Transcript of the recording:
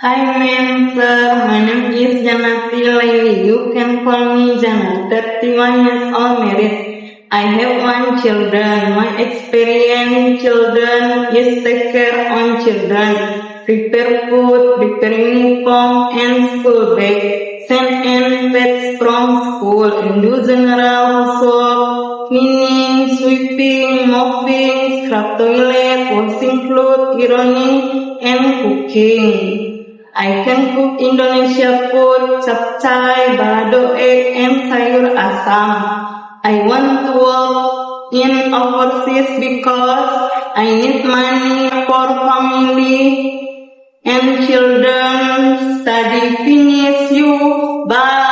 Hi ma'am, sir. My name is Janati Laili. You can call me Jana. 31 years old, married. I have one children. My experience in children is take care on children, prepare food, prepare uniform and school bag, send and pets from school, and do general housework, cleaning, sweeping, mopping, scrub toilet, washing clothes, ironing, and cooking. I can cook Indonesia food, capcay, balado egg, and sayur asam. I want to work in overseas because I need money for family and children. Study finish you. Bye.